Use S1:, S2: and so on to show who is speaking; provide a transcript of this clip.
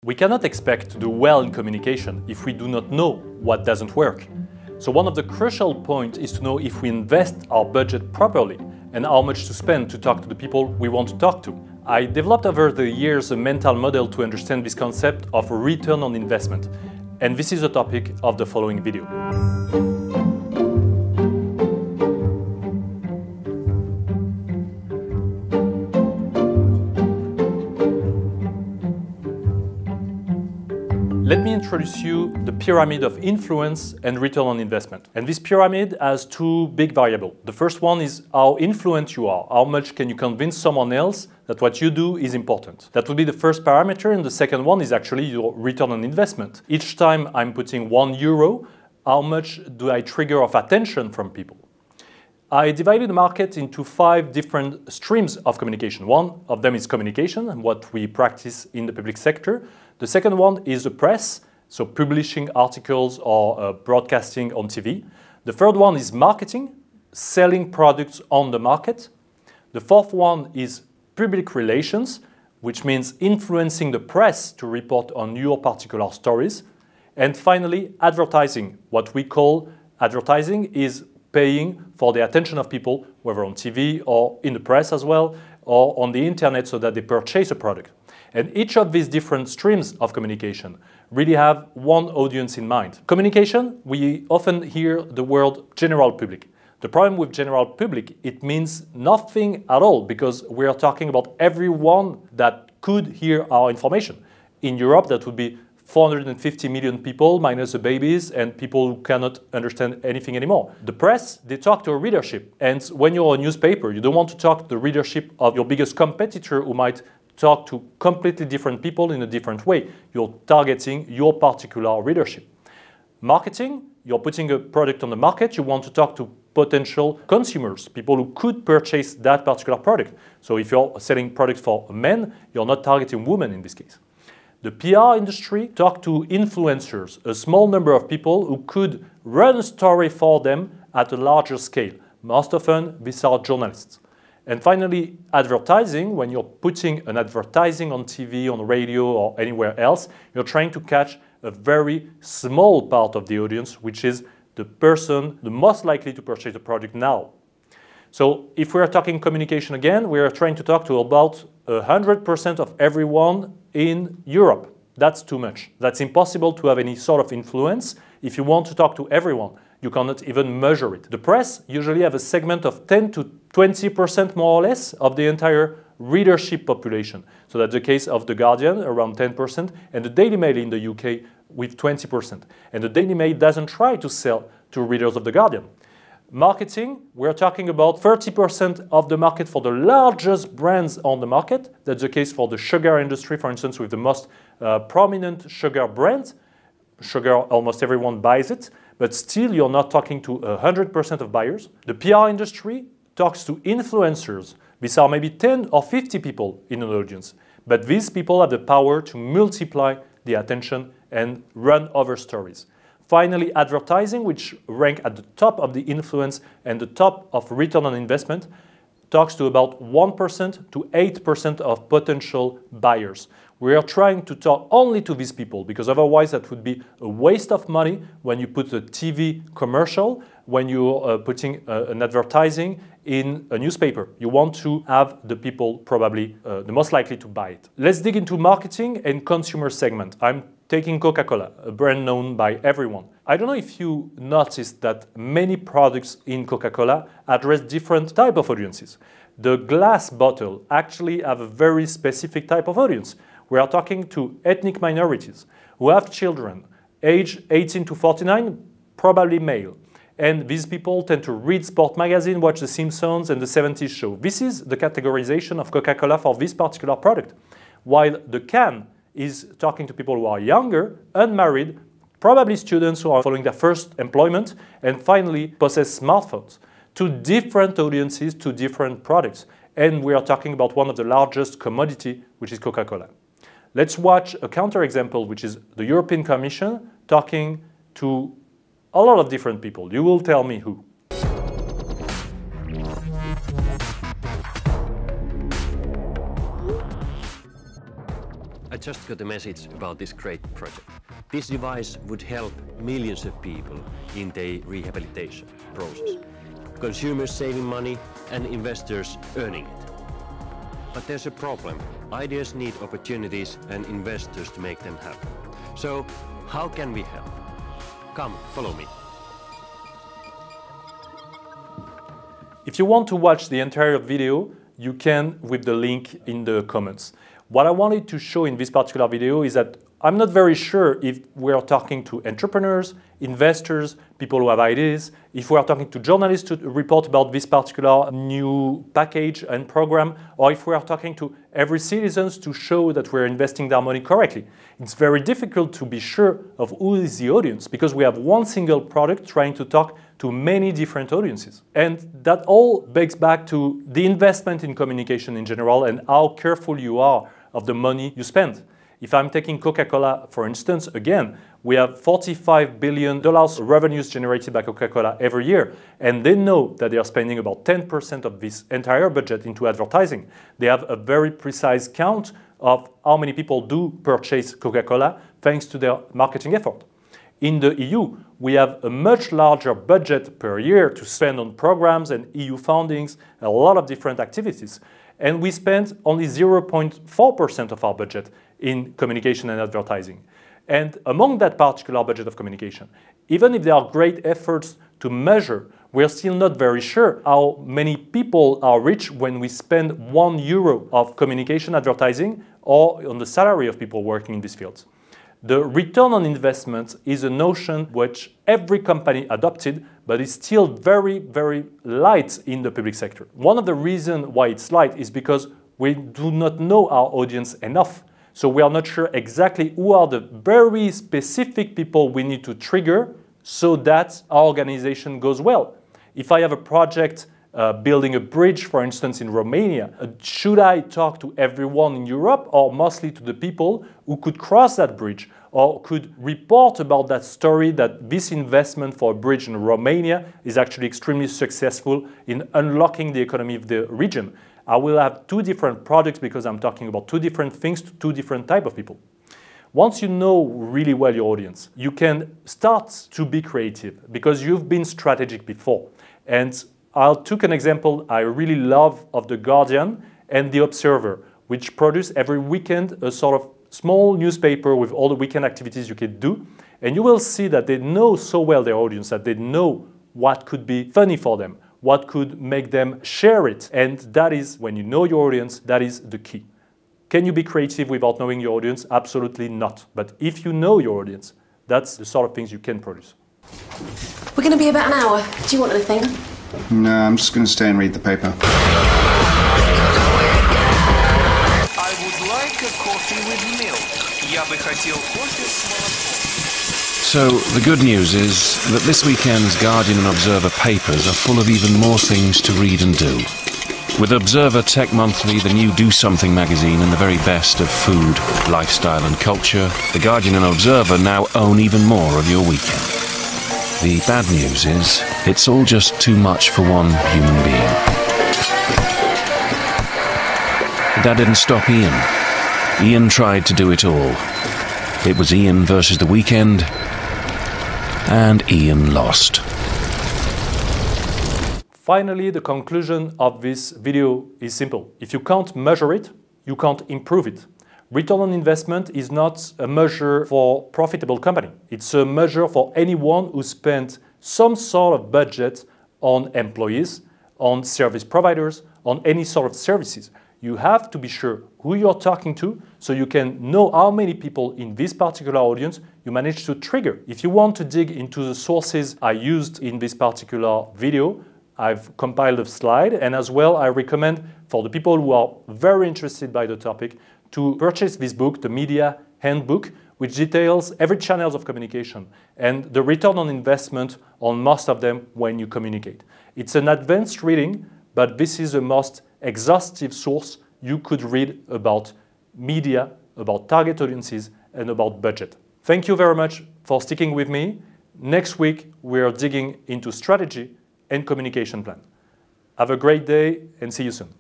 S1: We cannot expect to do well in communication if we do not know what doesn't work. So one of the crucial points is to know if we invest our budget properly and how much to spend to talk to the people we want to talk to. I developed over the years a mental model to understand this concept of return on investment. And this is the topic of the following video. Let me introduce you the pyramid of influence and return on investment. And this pyramid has two big variables. The first one is how influent you are. How much can you convince someone else that what you do is important? That would be the first parameter, and the second one is actually your return on investment. Each time I'm putting €1, how much do I trigger of attention from people? I divided the market into 5 different streams of communication. One of them is communication, and what we practice in the public sector. The second one is the press, so publishing articles or broadcasting on TV. The third one is marketing, selling products on the market. The fourth one is public relations, which means influencing the press to report on your particular stories. And finally, advertising. What we call advertising is paying for the attention of people, whether on TV or in the press as well, or on the internet so that they purchase a product. And each of these different streams of communication really have one audience in mind. Communication, we often hear the word general public. The problem with general public, it means nothing at all because we are talking about everyone that could hear our information. In Europe, that would be 450 million people minus the babies and people who cannot understand anything anymore. The press, they talk to a readership. And when you're a newspaper, you don't want to talk to the readership of your biggest competitor who might talk to completely different people in a different way. You're targeting your particular readership. Marketing, you're putting a product on the market, you want to talk to potential consumers, people who could purchase that particular product. So if you're selling products for men, you're not targeting women in this case. The PR industry talk to influencers, a small number of people who could run a story for them at a larger scale. Most often, these are journalists. And finally, advertising, when you're putting an advertising on TV, on radio, or anywhere else, you're trying to catch a very small part of the audience, which is the person the most likely to purchase the product now. So if we're talking communication again, we are trying to talk to about 100% of everyone in Europe. That's too much. That's impossible to have any sort of influence. If you want to talk to everyone, you cannot even measure it. The press usually have a segment of 10 to 20% more or less of the entire readership population. So that's the case of The Guardian, around 10%, and the Daily Mail in the UK with 20%. And the Daily Mail doesn't try to sell to readers of The Guardian. Marketing, we're talking about 30% of the market for the largest brands on the market. That's the case for the sugar industry, for instance, with the most prominent sugar brand. Sugar, almost everyone buys it, but still you're not talking to 100% of buyers. The PR industry talks to influencers. These are maybe 10 or 50 people in an audience, but these people have the power to multiply the attention and run over stories. Finally, advertising, which rank at the top of the influence and the top of return on investment, talks to about 1% to 8% of potential buyers. We are trying to talk only to these people because otherwise that would be a waste of money when you put a TV commercial, when you're putting an advertising in a newspaper. You want to have the people probably the most likely to buy it. Let's dig into marketing and consumer segment. I'm taking CocaCola, a brand known by everyone. I don't know if you noticed that many products in CocaCola address different type of audiences. The glass bottle actually have a very specific type of audience. We are talking to ethnic minorities who have children, age 18 to 49, probably male. And these people tend to read sport magazine, watch The Simpsons and the 70s show. This is the categorization of Coca-Cola for this particular product. While the can is talking to people who are younger, unmarried, probably students who are following their first employment, and finally possess smartphones. Two different audiences, two different products. And we are talking about one of the largest commodity, which is Coca-Cola. Let's watch a counterexample, which is the European Commission talking to a lot of different people. You will tell me who.
S2: I just got a message about this great project. This device would help millions of people in their rehabilitation process. Consumers saving money and investors earning it. But there's a problem. Ideas need opportunities and investors to make them happen. So, how can we help? Come, follow me.
S1: If you want to watch the entire video, you can with the link in the comments. What I wanted to show in this particular video is that I'm not very sure if we are talking to entrepreneurs, investors, people who have ideas, if we are talking to journalists to report about this particular new package and program, or if we are talking to every citizen to show that we're investing their money correctly. It's very difficult to be sure of who is the audience because we have one single product trying to talk to many different audiences. And that all begs back to the investment in communication in general and how careful you are of the money you spend. If I'm taking CocaCola, for instance, again, we have $45 billion revenues generated by CocaCola every year, and they know that they are spending about 10% of this entire budget into advertising. They have a very precise count of how many people do purchase Coca-Cola thanks to their marketing effort. In the EU, we have a much larger budget per year to spend on programs and EU fundings, a lot of different activities. And we spend only 0.4% of our budget in communication and advertising. And among that particular budget of communication, even if there are great efforts to measure, we're still not very sure how many people are reached when we spend €1 of communication advertising or on the salary of people working in these fields. The return on investment is a notion which every company adopted, but is still very, very light in the public sector. One of the reasons why it's light is because we do not know our audience enough. So we are not sure exactly who are the very specific people we need to trigger so that our organization goes well. If I have a project building a bridge, for instance, in Romania, should I talk to everyone in Europe or mostly to the people who could cross that bridge or could report about that story that this investment for a bridge in Romania is actually extremely successful in unlocking the economy of the region? I will have two different products because I'm talking about two different things to two different types of people. Once you know really well your audience, you can start to be creative because you've been strategic before. And I took an example I really love of The Guardian and The Observer, which produce every weekend a sort of small newspaper with all the weekend activities you can do. And you will see that they know so well their audience that they know what could be funny for them, what could make them share it. And that is, when you know your audience, that is the key. Can you be creative without knowing your audience? Absolutely not. But if you know your audience, that's the sort of things you can produce.
S3: We're going to be about an hour. Do you want anything?
S4: No, I'm just going to stay and read the paper.
S5: I would like a coffee with milk. Я бы хотел кофе с молоком.
S6: So, the good news is that this weekend's Guardian and Observer papers are full of even more things to read and do. With Observer Tech Monthly, the new Do Something magazine, and the very best of food, lifestyle and culture, the Guardian and Observer now own even more of your weekend. The bad news is, it's all just too much for one human being. But that didn't stop Ian. Ian tried to do it all. It was Ian versus the weekend, and Ian lost.
S1: Finally, the conclusion of this video is simple. If you can't measure it, you can't improve it. Return on investment is not a measure for a profitable company. It's a measure for anyone who spent some sort of budget on employees, on service providers, on any sort of services. You have to be sure who you're talking to so you can know how many people in this particular audience you manage to trigger. If you want to dig into the sources I used in this particular video, I've compiled a slide, and as well I recommend for the people who are very interested by the topic to purchase this book, the Media Handbook, which details every channels of communication and the return on investment on most of them when you communicate. It's an advanced reading, but this is the most exhaustive source you could read about media, about target audiences, and about budget. Thank you very much for sticking with me. Next week, we are digging into strategy and communication plan. Have a great day and see you soon.